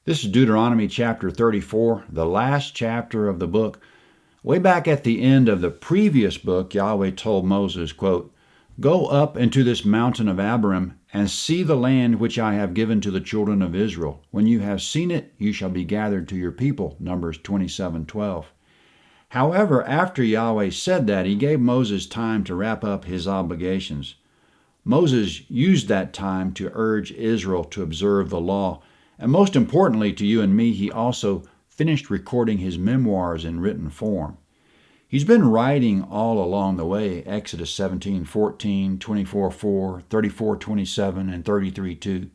This is Deuteronomy chapter 34, the last chapter of the book. Way back at the end of the previous book, Yahweh told Moses, quote, "Go up into this mountain of Abiram and see the land which I have given to the children of Israel. When you have seen it, you shall be gathered to your people." Numbers 27:12. However, after Yahweh said that, he gave Moses time to wrap up his obligations. Moses used that time to urge Israel to observe the law, and most importantly to you and me, he also finished recording his memoirs in written form. He's been writing all along the way, Exodus 17:14, 24:4, 34:27, and 33:2,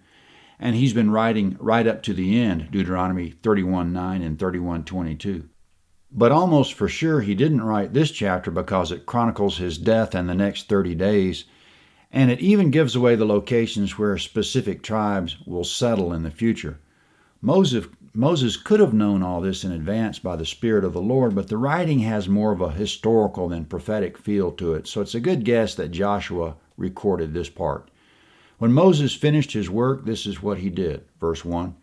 and he's been writing right up to the end, Deuteronomy 31:9 and 31:22. But almost for sure he didn't write this chapter because it chronicles his death and the next 30 days, and it even gives away the locations where specific tribes will settle in the future. Moses could have known all this in advance by the Spirit of the Lord, but the writing has more of a historical than prophetic feel to it, so it's a good guess that Joshua recorded this part. When Moses finished his work, this is what he did. Verse 1.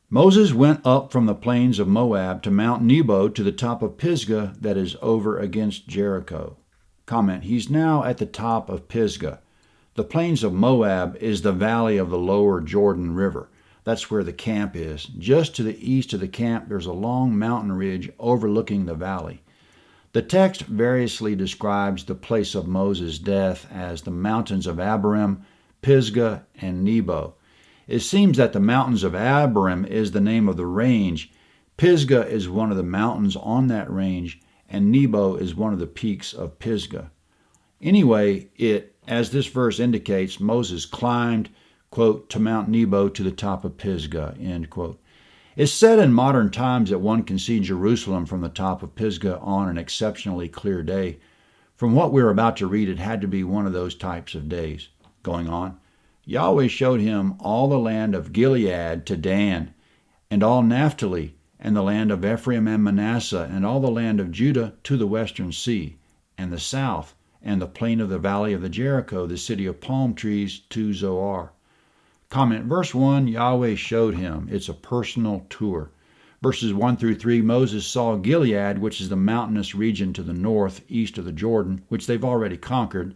Moses went up from the plains of Moab to Mount Nebo to the top of Pisgah that is over against Jericho. Comment, he's now at the top of Pisgah. The plains of Moab is the valley of the lower Jordan River. That's where the camp is. Just to the east of the camp, there's a long mountain ridge overlooking the valley. The text variously describes the place of Moses' death as the mountains of Abiram, Pisgah, and Nebo. It seems that the mountains of Abiram is the name of the range, Pisgah is one of the mountains on that range, and Nebo is one of the peaks of Pisgah. Anyway, as this verse indicates, Moses climbed, quote, to Mount Nebo to the top of Pisgah, end quote. It's said in modern times that one can see Jerusalem from the top of Pisgah on an exceptionally clear day. From what we're about to read, it had to be one of those types of days. Going on, Yahweh showed him all the land of Gilead to Dan, and all Naphtali, and the land of Ephraim and Manasseh, and all the land of Judah to the western sea, and the south, and the plain of the valley of the Jericho, the city of palm trees, to Zoar. Comment, verse 1, Yahweh showed him. It's a personal tour. Verses 1 through 3, Moses saw Gilead, which is the mountainous region to the north, east of the Jordan, which they've already conquered.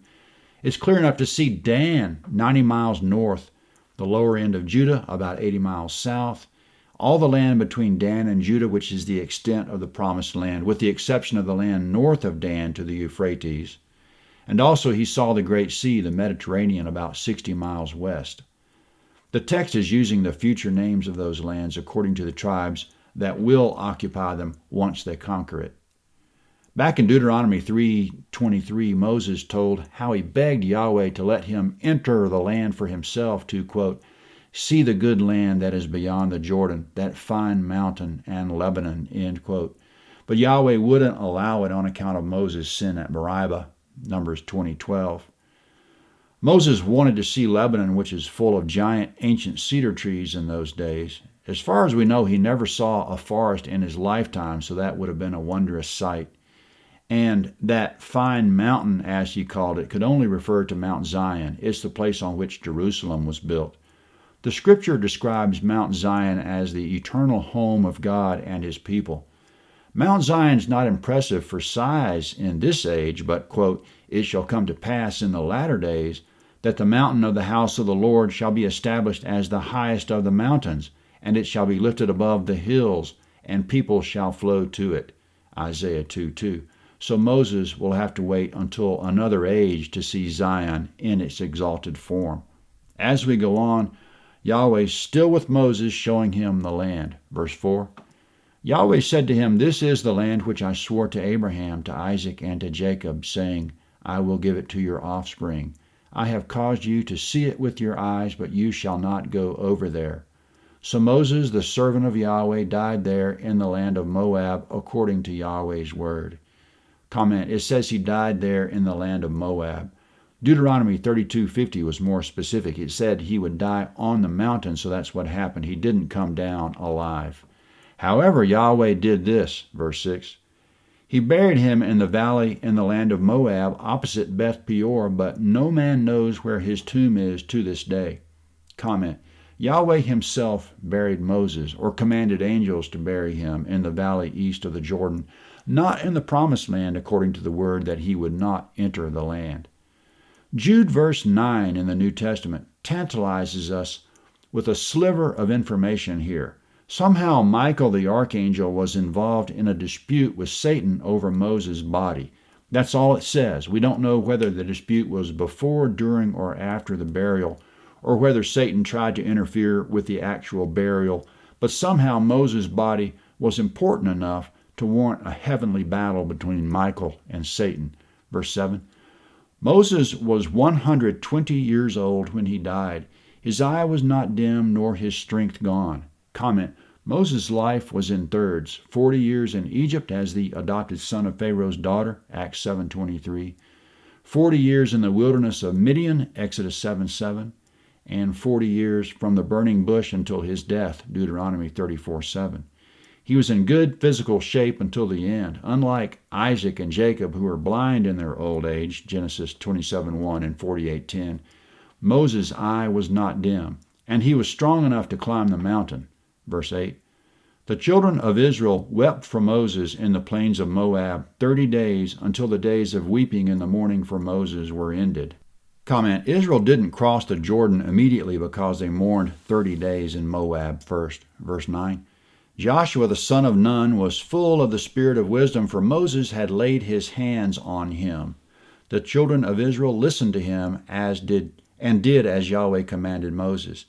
It's clear enough to see Dan, 90 miles north, the lower end of Judah, about 80 miles south, all the land between Dan and Judah, which is the extent of the promised land, with the exception of the land north of Dan to the Euphrates. And also he saw the Great Sea, the Mediterranean, about 60 miles west. The text is using the future names of those lands according to the tribes that will occupy them once they conquer it. Back in Deuteronomy 3:23, Moses told how he begged Yahweh to let him enter the land for himself to, quote, see the good land that is beyond the Jordan, that fine mountain and Lebanon, end quote. But Yahweh wouldn't allow it on account of Moses' sin at Meribah, Numbers 20:12. Moses wanted to see Lebanon, which is full of giant ancient cedar trees in those days. As far as we know, he never saw a forest in his lifetime, so that would have been a wondrous sight. And that fine mountain, as he called it, could only refer to Mount Zion. It's the place on which Jerusalem was built. The scripture describes Mount Zion as the eternal home of God and his people. Mount Zion's not impressive for size in this age, but, quote, it shall come to pass in the latter days that the mountain of the house of the Lord shall be established as the highest of the mountains, and it shall be lifted above the hills, and people shall flow to it. Isaiah 2:2. So Moses will have to wait until another age to see Zion in its exalted form. As we go on, Yahweh still with Moses, showing him the land. Verse 4, Yahweh said to him, this is the land which I swore to Abraham, to Isaac, and to Jacob, saying, I will give it to your offspring. I have caused you to see it with your eyes, but you shall not go over there. So Moses, the servant of Yahweh, died there in the land of Moab, according to Yahweh's word. Comment, it says he died there in the land of Moab. Deuteronomy 32:50 was more specific. It said he would die on the mountain, so that's what happened. He didn't come down alive. However, Yahweh did this, verse 6. He buried him in the valley in the land of Moab, opposite Beth Peor, but no man knows where his tomb is to this day. Comment, Yahweh himself buried Moses, or commanded angels to bury him, in the valley east of the Jordan, not in the promised land according to the word that he would not enter the land. Jude verse 9 in the New Testament tantalizes us with a sliver of information here. Somehow Michael the archangel was involved in a dispute with Satan over Moses' body. That's all it says. We don't know whether the dispute was before, during, or after the burial, or whether Satan tried to interfere with the actual burial, but somehow Moses' body was important enough to warrant a heavenly battle between Michael and Satan. Verse 7, Moses was 120 years old when he died. His eye was not dim, nor his strength gone. Comment, Moses' life was in thirds, 40 years in Egypt as the adopted son of Pharaoh's daughter, Acts 7:23, 40 years in the wilderness of Midian, Exodus 7:7, and 40 years from the burning bush until his death, Deuteronomy 34:7. He was in good physical shape until the end, unlike Isaac and Jacob, who were blind in their old age, Genesis 27:1 and 48:10. Moses' eye was not dim, and he was strong enough to climb the mountain. Verse 8, the children of Israel wept for Moses in the plains of Moab 30 days until the days of weeping in the morning for Moses were ended. Comment, Israel didn't cross the Jordan immediately because they mourned 30 days in Moab first. Verse 9, Joshua the son of Nun was full of the spirit of wisdom, for Moses had laid his hands on him. The children of Israel listened to him did as Yahweh commanded Moses.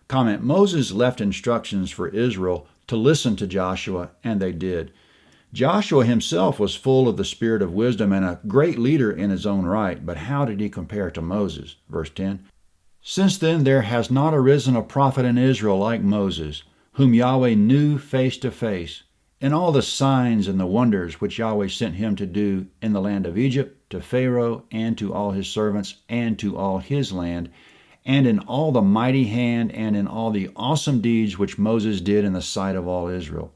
Comment, Moses left instructions for Israel to listen to Joshua, and they did. Joshua himself was full of the spirit of wisdom and a great leader in his own right, but how did he compare to Moses? Verse 10, since then there has not arisen a prophet in Israel like Moses, whom Yahweh knew face to face, in all the signs and the wonders which Yahweh sent him to do in the land of Egypt, to Pharaoh, and to all his servants, and to all his land, and in all the mighty hand, and in all the awesome deeds which Moses did in the sight of all Israel.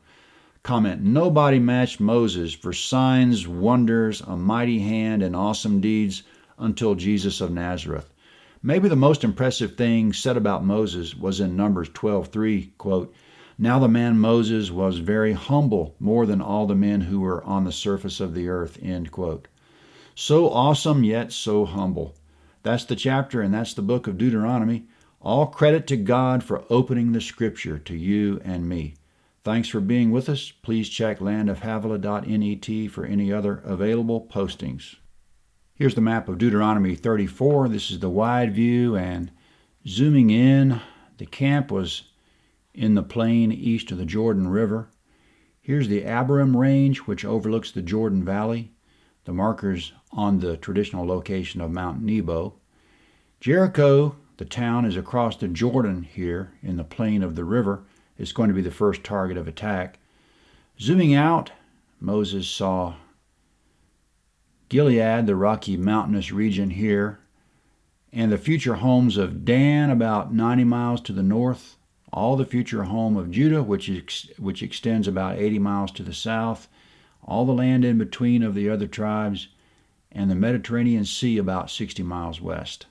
Comment, nobody matched Moses for signs, wonders, a mighty hand, and awesome deeds until Jesus of Nazareth. Maybe the most impressive thing said about Moses was in Numbers 12:3, quote, now the man Moses was very humble, more than all the men who were on the surface of the earth, end quote. So awesome, yet so humble. That's the chapter, and that's the book of Deuteronomy. All credit to God for opening the Scripture to you and me. Thanks for being with us. Please check landofhavilah.net for any other available postings. Here's the map of Deuteronomy 34. This is the wide view, and zooming in, the camp was in the plain east of the Jordan River. Here's the Abiram Range, which overlooks the Jordan Valley. The markers on the traditional location of Mount Nebo. Jericho, the town, is across the Jordan here in the plain of the river. It's going to be the first target of attack. Zooming out, Moses saw Gilead, the rocky mountainous region here, and the future homes of Dan about 90 miles to the north, all the future home of Judah, which extends about 80 miles to the south, all the land in between of the other tribes, and the Mediterranean Sea about 60 miles west.